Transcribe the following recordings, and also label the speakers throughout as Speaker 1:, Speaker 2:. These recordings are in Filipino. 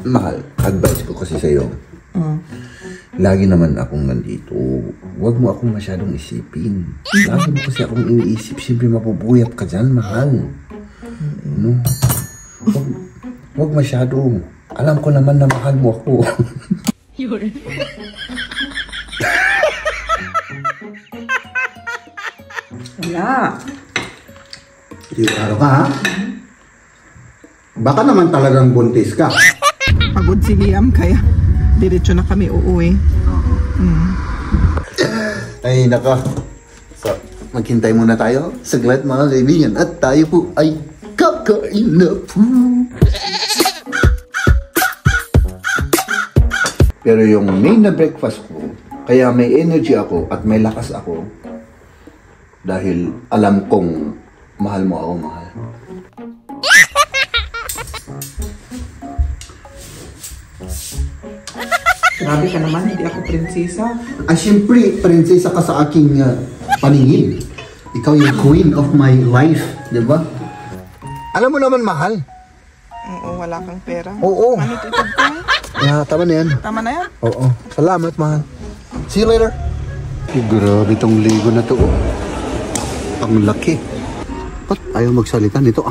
Speaker 1: Mahal, advice ko kasi sa'yo. Lagi naman akong nandito. Huwag mo akong masyadong isipin. Lagi mo kasi akong iniisip. Siyempre mapupuyat ka dyan, mahal. No? Huwag masyado. Alam ko naman na mahal mo ako.
Speaker 2: Wala.
Speaker 3: Sigurado ka, ha? Baka naman talagang buntis ka.
Speaker 2: Pagod si Liam, kaya diretso na kami uuwi.
Speaker 1: Ay, naka. So, maghintay muna tayo. Saglit mga kaibigan. At tayo po ay kakain na po. Pero yung main na breakfast ko, kaya may energy ako at may lakas ako. Dahil alam kong mahal mo ako, mahal.
Speaker 2: Grabe ka naman, hindi ako prinsesa.
Speaker 3: Siyempre, prinsesa ka sa aking paningin. Ikaw yung queen of my life, di ba?
Speaker 1: Alam mo naman, mahal.
Speaker 2: Oo, wala kang pera.
Speaker 1: Oo.
Speaker 2: Manititid ka.
Speaker 1: Yeah, tama na yan.
Speaker 2: Tama na yan.
Speaker 1: Oo. Salamat, mahal. See you later. Grabe tong ligo na to. Ang laki. Ba't ayaw magsalita nito?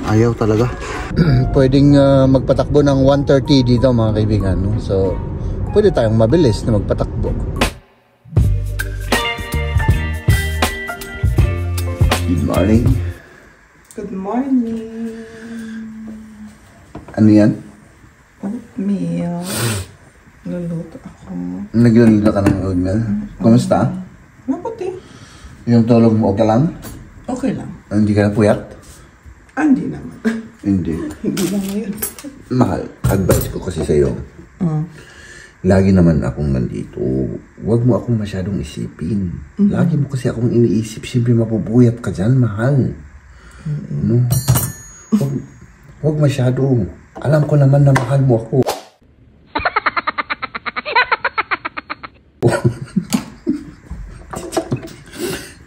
Speaker 1: Ayaw talaga. Pwedeng magpatakbo ng 1:30 dito mga kaibigan. No? So, pwede tayong mabilis na magpatakbo. Good morning.
Speaker 2: Good morning.
Speaker 1: Ano yan?
Speaker 2: Oatmeal. Luluto ako.
Speaker 1: Nagluluto ka ng oatmeal? Kumusta?
Speaker 2: Mabuti.
Speaker 1: Yung tulog mo okay lang?
Speaker 2: Okay lang.
Speaker 1: Hindi ka na puyat?
Speaker 2: Hindi naman.
Speaker 1: Hindi.
Speaker 2: Hindi lang ngayon.
Speaker 1: Mahal, advice ko kasi sa'yo. Lagi naman akong nandito. Huwag mo akong masyadong isipin. Lagi mo kasi akong iniisip. Siyempre mapupuyat ka dyan, mahal. No? Huwag masyado. Alam ko naman na mahal mo ako.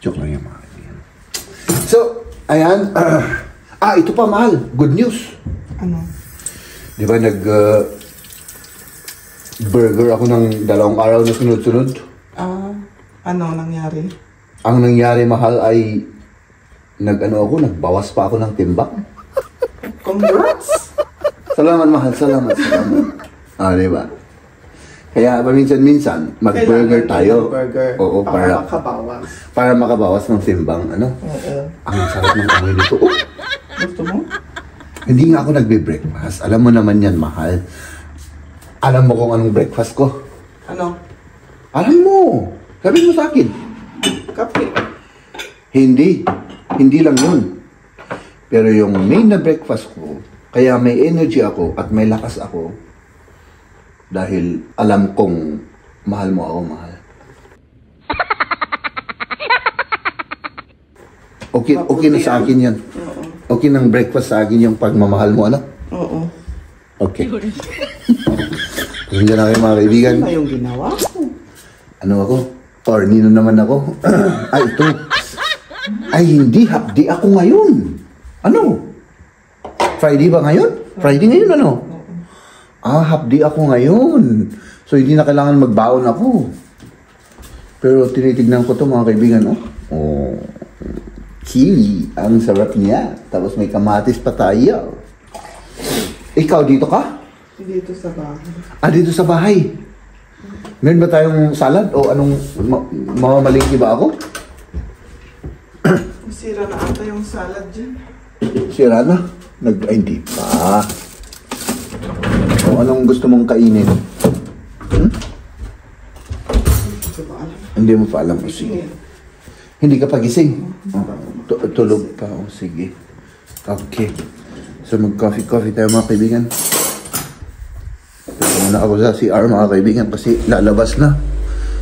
Speaker 1: Joke lang yung mga kaibigan. So, ayan. Ito pa, mahal. Good news.
Speaker 2: Ano?
Speaker 1: Di ba burger ako ng 2 araw na sunod-sunod?
Speaker 2: Ano nangyari?
Speaker 1: Ang nangyari, mahal, ay nagbawas pa ako ng timbang.
Speaker 2: Congrats!
Speaker 1: Salamat, mahal. Salamat. Di ba? Kaya paminsan-minsan, mag-burger tayo.
Speaker 2: Burger.
Speaker 1: Oo,
Speaker 2: para makabawas.
Speaker 1: Para makabawas ng timbang,
Speaker 2: Oo.
Speaker 1: Ang sarap ng amoy nito.
Speaker 2: Gusto mo?
Speaker 1: Hindi nga ako nagbe-breakfast. Alam mo naman yan, mahal. Alam mo kung anong breakfast ko?
Speaker 2: Ano?
Speaker 1: Alam mo. Sabi mo sa akin.
Speaker 2: Kape.
Speaker 1: Hindi. Hindi lang yun. Pero yung main na breakfast ko, kaya may energy ako at may lakas ako dahil alam kong mahal mo ako, mahal. Okay na sa akin yan. Okay ng breakfast sa akin yung pagmamahal mo, ano?
Speaker 2: Oo.
Speaker 1: Okay. Pasensya na kayo mga kaibigan.
Speaker 2: Ano yung ginawa ko?
Speaker 1: Ano ako? Corny na naman ako. Ito. Hindi. Hapdi ako ngayon. Ano? Friday ba ngayon? Friday ngayon, ano? Hapdi ako ngayon. So, hindi na kailangan magbaon ako. Pero tinitignan ko to mga kaibigan, kiwi. Ang sarap niya. Tapos may kamatis pa tayo. Ikaw, dito ka?
Speaker 2: Dito sa bahay.
Speaker 1: Dito sa bahay. Meron ba tayong salad? O anong, mamamalingki ba ako?
Speaker 2: Sira na ata yung salad dyan.
Speaker 1: Sira na? Hindi pa. O anong gusto mong kainin? Hindi mo pa alam. Sige. Hindi ka pagising? Tulog pa. Sige. Okay. So mag-coffee tayo mga kaibigan. Ito muna ako sa CR mga kaibigan kasi lalabas na.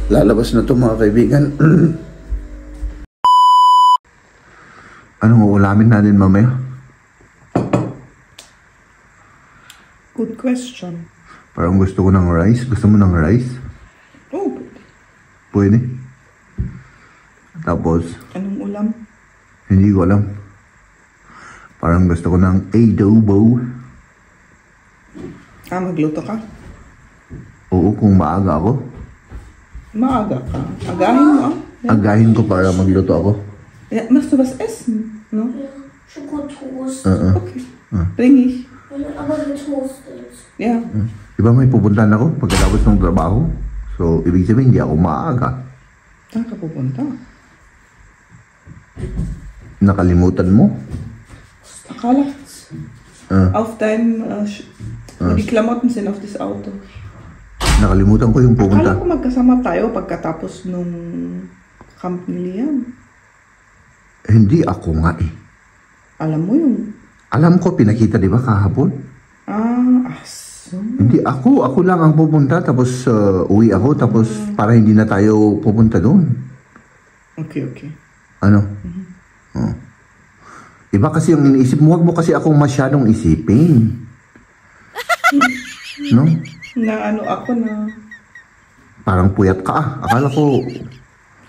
Speaker 1: Lalabas na to mga kaibigan. Anong uulamin natin mamaya?
Speaker 2: Good question.
Speaker 1: Parang gusto ko ng rice. Gusto mo ng rice?
Speaker 2: Oh,
Speaker 1: Pwede. Tapos,
Speaker 2: anong ulam?
Speaker 1: hindi ko alam. Parang gusto ko ng adobo.
Speaker 2: Magluto ka?
Speaker 1: Oo, kung maaga ako.
Speaker 2: Maaga ka. Agahin mo
Speaker 1: Agahin ko para magluto ako.
Speaker 2: Ja, machst du was essen? No?
Speaker 4: Schokotoast.
Speaker 2: Okay. Bring ich.
Speaker 4: Aber getoastet.
Speaker 2: Ja.
Speaker 1: Diba may pupuntahan ako pagkatapos ng trabaho? So, ibig sabihin, hindi ako maaga.
Speaker 2: Saan ka pupunta?
Speaker 1: Nakalimutan mo?
Speaker 2: Akala.
Speaker 1: Ah.
Speaker 2: Auf dein... die Klamotten sind auf das Auto.
Speaker 1: Nakalimutan ko yung pupunta.
Speaker 2: Akala ko magkasama tayo pagkatapos nung camp ni Liam.
Speaker 1: Hindi ako nga eh.
Speaker 2: Alam mo yung...
Speaker 1: Alam ko, pinakita di ba kahapon?
Speaker 2: So.
Speaker 1: Hindi, ako lang ang pupunta, tapos uwi ako, tapos para hindi na tayo pupunta doon.
Speaker 2: Okay.
Speaker 1: Ano? Oh. Iba kasi yung iniisip mo, huwag mo kasi akong masyadong isipin. No?
Speaker 2: Na ano ako na...
Speaker 1: Parang puyat ka ah. Akala ko,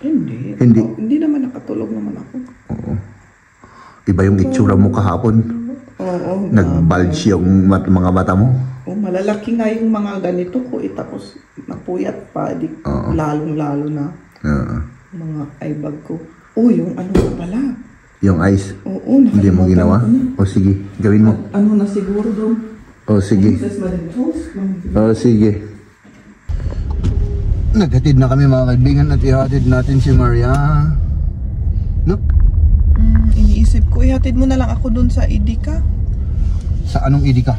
Speaker 2: Hindi.
Speaker 1: Hindi.
Speaker 2: Hindi naman nakatulog naman ako.
Speaker 1: iba yung itsura mo kahapon.
Speaker 2: Oo.
Speaker 1: Nag-bulge yung mga mata mo.
Speaker 2: Malalaki nga yung mga ganito ko. Tapos napuyat pa. Lalong-lalo na mga eyebag ko. Yung ano pala.
Speaker 1: Yung eyes.
Speaker 2: Oo.
Speaker 1: Hindi mo ginawa? O sige, gawin mo.
Speaker 2: Ano na siguro doon?
Speaker 1: O sige. O sige. Naghatid na kami mga kaibigan at ihatid natin si Maria. No?
Speaker 2: Iniisip ko, ihatid mo na lang ako doon sa Idika.
Speaker 1: Sa anong Idika?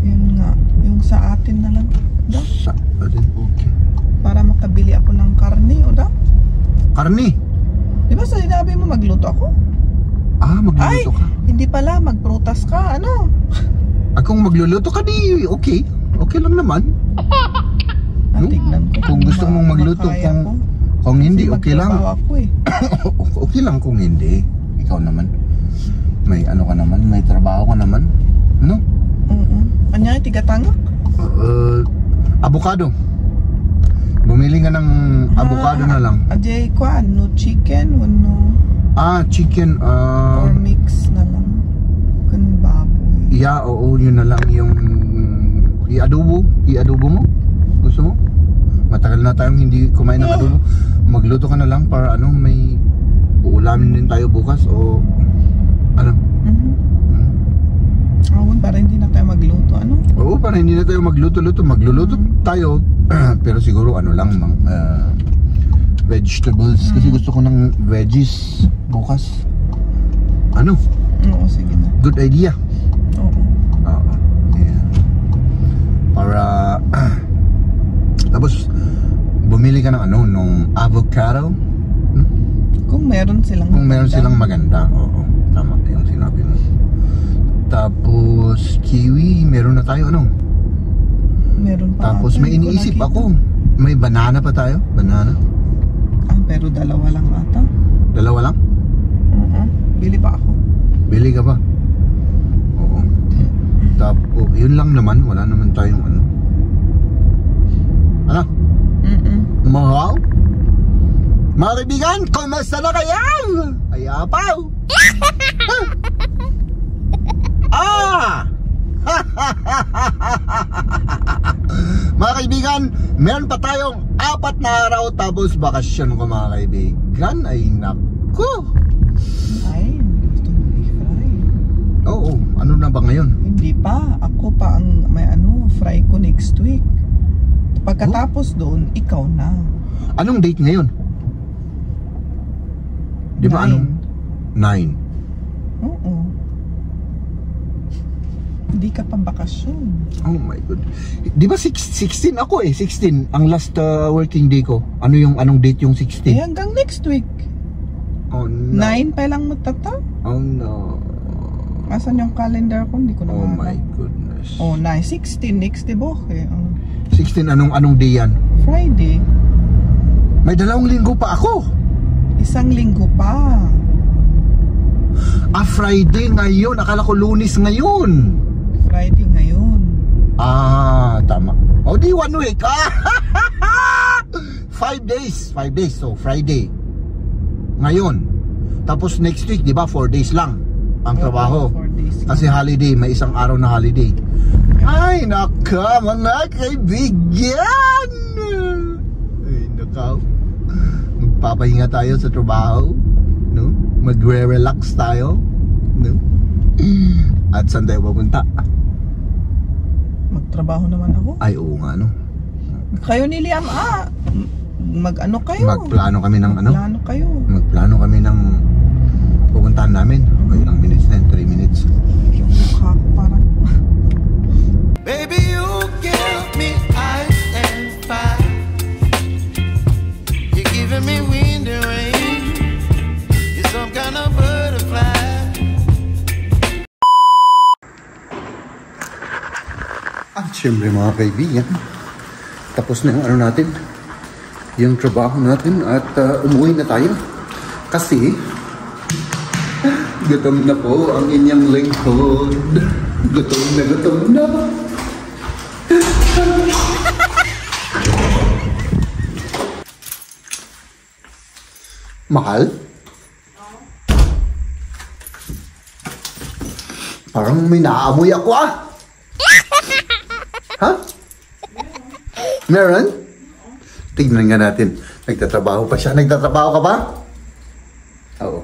Speaker 2: Yun nga, yung sa atin na lang. Da?
Speaker 1: Sa atin, okay.
Speaker 2: Para makabili ako ng karne, o da?
Speaker 1: Karne?
Speaker 2: Di ba sinabi mo magluto ako?
Speaker 1: Magluluto ka?
Speaker 2: Hindi pala, magprutas ka, ano?
Speaker 1: Kung magluluto ka di, okay. Okay lang naman. No?
Speaker 2: Tignan ko.
Speaker 1: Kung gusto mong magluto, kung hindi, okay lang.
Speaker 2: Ako, eh.
Speaker 1: Okay lang kung hindi. Ikaw naman. May ano ka naman, may trabaho ka naman. No?
Speaker 2: Anya, tigatanga?
Speaker 1: Avocado. Bumili ka ng avocado na lang.
Speaker 2: Ajay ko, no chicken, no...
Speaker 1: Chicken.
Speaker 2: or mix na lang. Kun baboy.
Speaker 1: Yeah, oo, yun na lang yung i-adobo. I-adobo mo? Gusto mo? Matagal na tayong hindi kumain ng adobo. Magluto ka na lang para ano, may uulamin din tayo bukas o ano?
Speaker 2: Para hindi na tayo magluto, ano?
Speaker 1: Oo, para hindi na tayo magluluto. Magluluto tayo. Pero siguro ano lang, vegetables. Kasi gusto ko ng veggies bukas. Ano?
Speaker 2: Oo, sige na.
Speaker 1: Good idea.
Speaker 2: Oo.
Speaker 1: Yeah. Para tapos bumili ka ng ano, nung avocado.
Speaker 2: Kung meron silang
Speaker 1: maganda. Oo, tama yung sinabi mo. Tapos kiwi, meron na tayo ano?
Speaker 2: Meron pa.
Speaker 1: Tapos may iniisip ako. May banana pa tayo? Banana?
Speaker 2: Pero dalawa lang ata.
Speaker 1: Dalawa lang?
Speaker 2: Bili pa ako.
Speaker 1: Bili ka ba? Oo. Tapos yun lang naman, wala naman tayong ano. Ano? Mahal? Mga kaibigan, kumusta na kaya? Ayapaw! Mga kaibigan, meron pa tayong 4 na araw tapos bakasyon ko mga kaibigan. Ay naku!
Speaker 2: Ay, gusto mo i-fry?
Speaker 1: Oo, ano na ba ngayon?
Speaker 2: Hindi pa, ako pa ang may fry ko next week. Pagkatapos doon, ikaw na.
Speaker 1: Anong date ngayon? Di ba 9?
Speaker 2: Oo. Hindi ka pa bakasyon.
Speaker 1: Oh my god. Di ba 16 ako eh? 16 ang last working day ko. Anong date yung 16?
Speaker 2: Hanggang next week.
Speaker 1: Oh no.
Speaker 2: 9 pa lang matata.
Speaker 1: Oh no.
Speaker 2: Asan yung calendar ko? Hindi ko na
Speaker 1: Oh my goodness.
Speaker 2: 9, 16 next day boke.
Speaker 1: 16 anong day yan?
Speaker 2: Friday.
Speaker 1: May 2 linggo pa ako.
Speaker 2: 1 linggo pa.
Speaker 1: Friday ngayon. Akala ko Lunes ngayon.
Speaker 2: Friday ngayon.
Speaker 1: Tama. O di 1 week. 5 days. 5 days. So Friday. Ngayon.
Speaker 3: Tapos next week, di ba, 4 days lang ang trabaho.
Speaker 2: 4 days.
Speaker 3: Kasi holiday, may isang araw na holiday. Ay, naka, mga kaibigan! Ay, naka. Magpapahinga tayo sa trabaho, no? Magre-relax tayo, no? At saan tayo pupunta?
Speaker 2: Magtrabaho naman ako.
Speaker 3: Ay, oo nga, no?
Speaker 2: Kayo ni Liam, mag-ano kayo?
Speaker 3: Magplano kami ng ano?
Speaker 2: Magplano kayo.
Speaker 3: Magplano kami ng pupuntahan namin. Okay, ilang minutes na yun? 3 minutes.
Speaker 2: Yung mukha ko parang...
Speaker 5: Baby, you give me ice and fire. You're giving me wind and rain. You're some kind of butterfly.
Speaker 1: At syempre mga kaibigan, tapos na yung ano natin, yung trabaho natin at umuwi na tayo. Kasi, gutom na po ang inyong lingkod. Gutom na gutom na. Mahal? Parang may naamoy ako Ha? Meron? Tignan nga natin. Nagtatrabaho pa siya. Nagtatrabaho ka ba? Oo.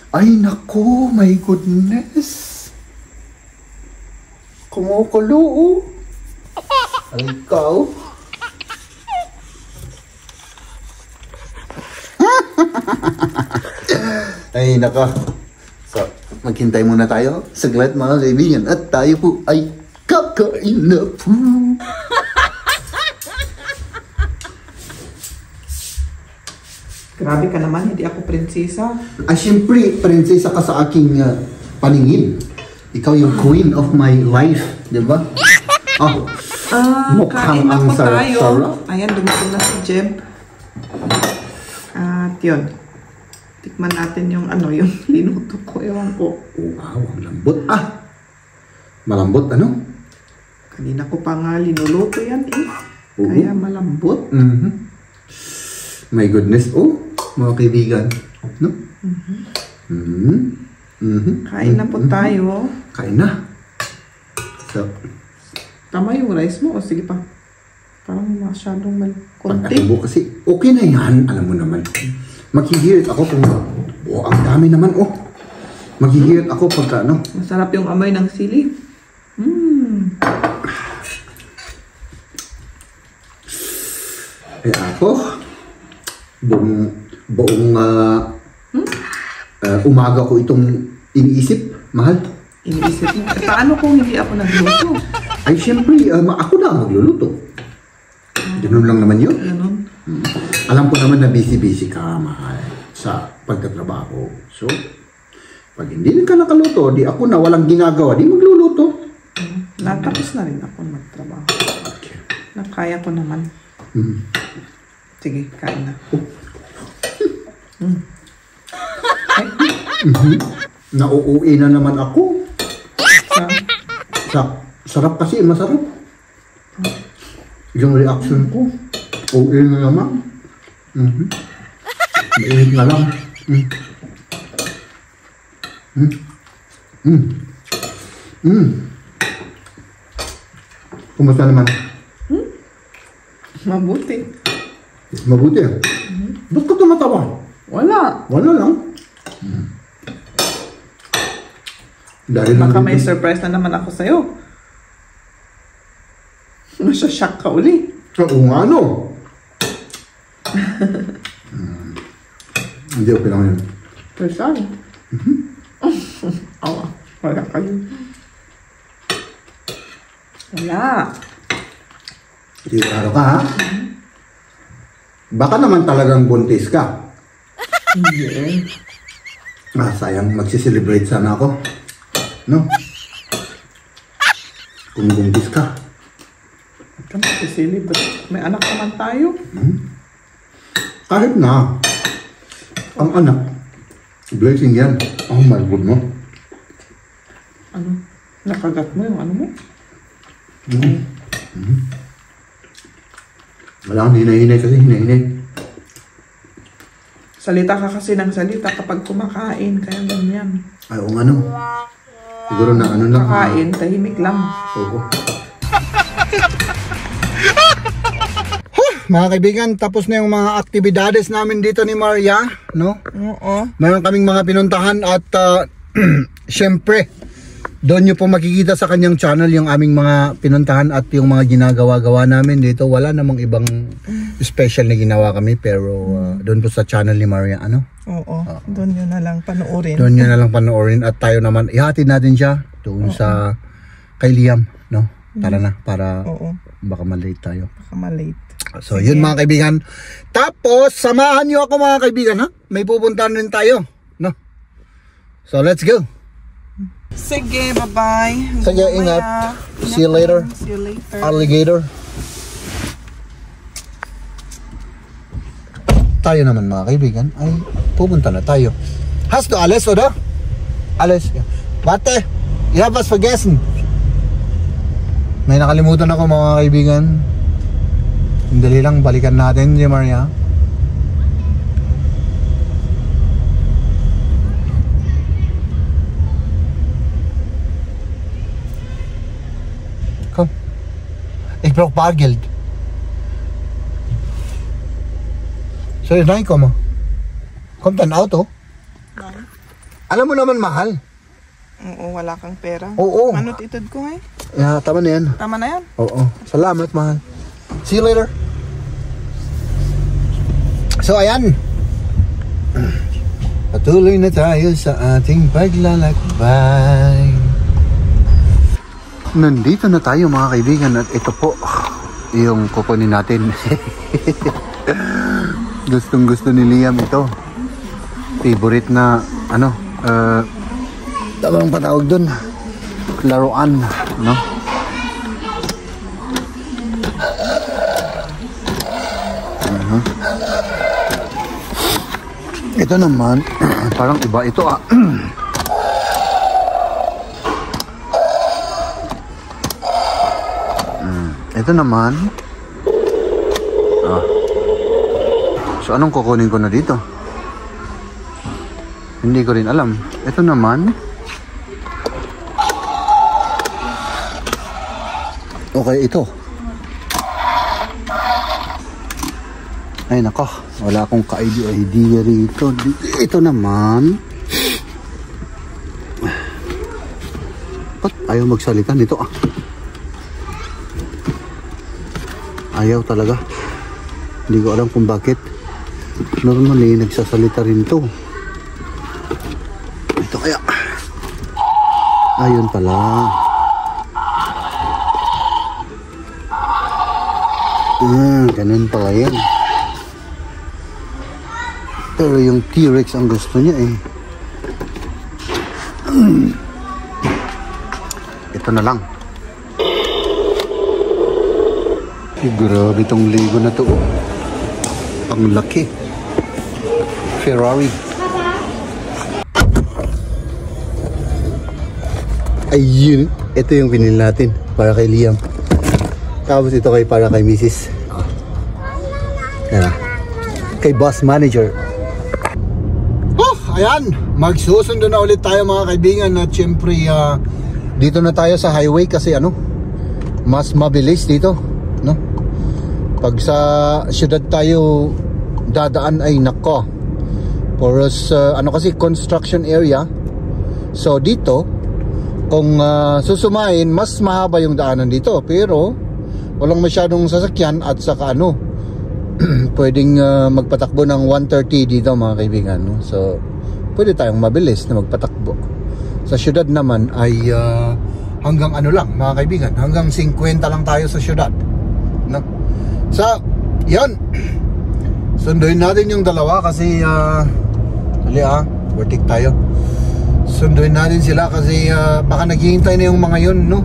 Speaker 1: Ay, naku. My goodness. Kumukulo. Ay, ikaw. Ay, nako. So, maghintay muna tayo. Saglit mga kaibigan. At tayo po ay kakain na po.
Speaker 2: Grabe ka naman, hindi ako prinsesa.
Speaker 3: Siyempre, prinsesa ka sa aking paningin. Ikaw yung queen of my life, di ba? Oh, mukhang
Speaker 2: Kain na
Speaker 3: ang
Speaker 2: po tayo.
Speaker 3: sarap-sarap.
Speaker 2: Ayan, dumating na si Jem. At yun. Tikman natin yung ano, yung linuto ko. Ewan ko.
Speaker 3: Wow, ang lambot. Malambot, ano?
Speaker 2: Kanina ko pa nga linuluto yan eh.
Speaker 3: Oo.
Speaker 2: Kaya malambot.
Speaker 3: My goodness, mga kaibigan. No?
Speaker 2: Kain na po tayo.
Speaker 3: Kain na. So,
Speaker 2: Tama yung rice mo o sige pa. Parang masyadong konti.
Speaker 3: pag-atubo kasi, okay na yan. Alam mo naman. Maghihirit ako kung, ang dami naman, Maghihirit ako pagka, ano.
Speaker 2: Masarap yung amoy ng sili.
Speaker 3: Eh ako, buong umaga ko itong iniisip, mahal.
Speaker 2: Iniisip mo. Paano kung hindi ako nagluto?
Speaker 3: Ay, siyempre, ako na ang magluluto. Ganun lang naman yun.
Speaker 2: Ganon.
Speaker 3: Alam ko naman na busy-busy ka, mahal, sa pagtatrabaho. So, pag hindi ka nakaluto, di ako na walang ginagawa, di magluluto.
Speaker 2: Natapos na rin ako magtrabaho. Nakaya ko naman. Sige, kain na.
Speaker 3: Nauuwi na naman ako.
Speaker 2: Sa,
Speaker 3: Sarap kasi, masarap. Yung reaction ko, uwi na naman. Mainit na lang. Kumusta naman?
Speaker 2: mabuti.
Speaker 3: Mabuti. Ba't ka tumatawa?
Speaker 2: Wala.
Speaker 3: Wala lang. Dahil
Speaker 2: Baka
Speaker 3: nandito-
Speaker 2: may surprise na naman ako sa'yo. Masya-shock ka uli.
Speaker 3: Oo nga, no? Hindi, okay lang yun.
Speaker 2: Pero saan? Awa, wala kayo. Wala.
Speaker 3: Sigurado ka, ha? Baka naman talagang buntis ka.
Speaker 2: Hindi.
Speaker 3: Sayang, magsiselebrate sana ako. No? Kung buntis ka.
Speaker 2: Huwag ka magsisilip. May anak naman tayo.
Speaker 3: Kahit na. Ang anak, blessing yan. Oh my God, no?
Speaker 2: Ano? Nakagat mo yung ano mo?
Speaker 3: Wala kang hinay-hinay kasi, hinay-hinay.
Speaker 2: Salita ka kasi ng salita kapag kumakain, kaya ganyan.
Speaker 1: Ay, o ano? Siguro na ano lang.
Speaker 2: Kakain, tahimik lang.
Speaker 1: Oo.
Speaker 3: Mga kaibigan, tapos na yung mga aktibidades namin dito ni Maria, no?
Speaker 2: Oo.
Speaker 3: Meron kaming mga pinuntahan at syempre, doon nyo po makikita sa kanyang channel yung aming mga pinuntahan at yung mga ginagawa-gawa namin dito. Wala namang ibang special na ginawa kami, pero doon po sa channel ni Maria, ano?
Speaker 2: Oo, doon nyo na lang panoorin.
Speaker 3: Doon nyo na lang panoorin at tayo naman, ihatid natin siya doon sa kay Liam, no? Tara na, para baka malate tayo.
Speaker 2: Baka malate.
Speaker 3: So yun mga kaibigan. Tapos samahan nyo ako mga kaibigan, ha? May pupuntahan rin tayo, no? So let's go.
Speaker 2: Sige, bye-bye.
Speaker 3: Sige, ingat. See you later.
Speaker 2: See you later.
Speaker 3: Alligator. Tayo naman mga kaibigan ay pupunta na tayo. Hast du alles, oder? Alles. Warte, ich hab was vergessen. May nakalimutan ako mga kaibigan. Dali lang, balikan natin si Maria. Kom. Ik brauch Bargeld. Soll ich reinkommen? Kommt ein Auto?
Speaker 2: Nein.
Speaker 3: Alam mo naman mahal.
Speaker 2: Oo, wala kang pera.
Speaker 3: Oo.
Speaker 2: Manot itod ko eh.
Speaker 3: Yeah, tama na yan.
Speaker 2: Tama na yan.
Speaker 3: Oo. Salamat, mahal. See you later. So, ayan. Patuloy na tayo sa ating paglalakbay. Nandito na tayo mga kaibigan at ito po yung kukunin natin. Gustong gusto ni Liam ito. Favorite na ano, tamang patawag dun, laruan, no? Ito naman parang iba ito ah. Ito naman so anong kukunin ko na dito? Hindi ko rin alam. Ito naman okay, ito. Ay nako, wala akong ka-idea rito. Ito naman ba't ayaw magsalita nito ah? Ayaw talaga. Hindi ko alam kung bakit. Normally nagsasalita rin to. Ito kaya. Ayun pala. Ganun pala yan. Pero yung T-Rex ang gusto niya eh. Ito na lang. Grabe itong Lego na to. Ang laki. Ferrari. Ayun. Ito yung pinili natin para kay Liam. Tapos ito para kay Mrs. Yan. Kay boss manager. Ayan. Magsusundo na ulit tayo mga kaibigan. At syempre dito na tayo sa highway kasi ano, mas mabilis dito, no? Pag sa syudad tayo dadaan ay nako. Poros ano kasi construction area. So dito kung susumain mas mahaba yung daanan dito, pero walang masyadong sasakyan at saka ano pwedeng magpatakbo ng 130 dito mga kaibigan, no? So pwede tayong mabilis na magpatakbo. Sa syudad naman ay hanggang ano lang mga kaibigan, hanggang 50 lang tayo sa syudad, no? So yun, sunduin natin yung dalawa kasi vertic tayo. Sunduin natin sila kasi baka naghihintay na yung mga yun, no?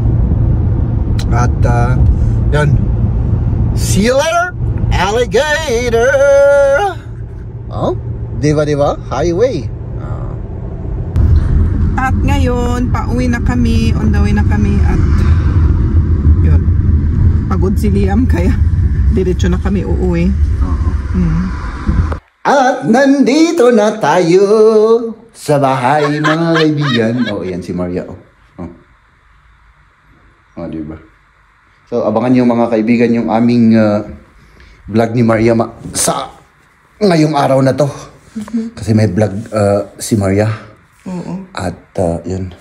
Speaker 3: At yun, see you later, alligator. Oh, diba highway.
Speaker 2: At ngayon, pauwi na kami, on the way na kami at yun, pagod si Liam kaya diretso na kami uuwi.
Speaker 1: At nandito na tayo sa bahay, mga kaibigan. Oh, yan si Maria. Oh, diba? So, abangan yung mga kaibigan yung aming vlog ni Maria sa ngayong araw na to. Kasi may vlog si Maria.
Speaker 2: Oo.
Speaker 1: At yun,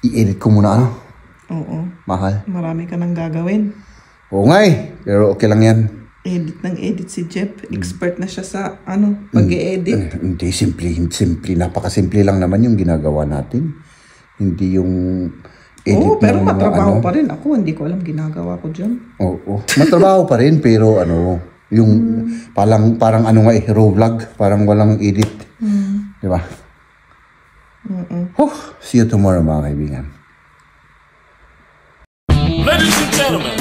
Speaker 1: i-edit ko muna, ano?
Speaker 2: Oo.
Speaker 1: Mahal.
Speaker 2: Marami ka nang gagawin.
Speaker 1: Oo nga eh, pero okay lang yan.
Speaker 2: Edit ng edit si Jeff. Expert na siya sa pag-e-edit.
Speaker 1: Hindi, simple. Napakasimple lang naman yung ginagawa natin. Hindi yung edit
Speaker 2: Oo, pero
Speaker 1: ng mga
Speaker 2: matrabaho pa rin ako. Hindi ko alam ginagawa ko dyan.
Speaker 1: Oo. Matrabaho pa rin, pero yung parang nga raw vlog. Parang walang edit. Di ba? See you tomorrow, mga kaibigan.
Speaker 6: Ladies and gentlemen,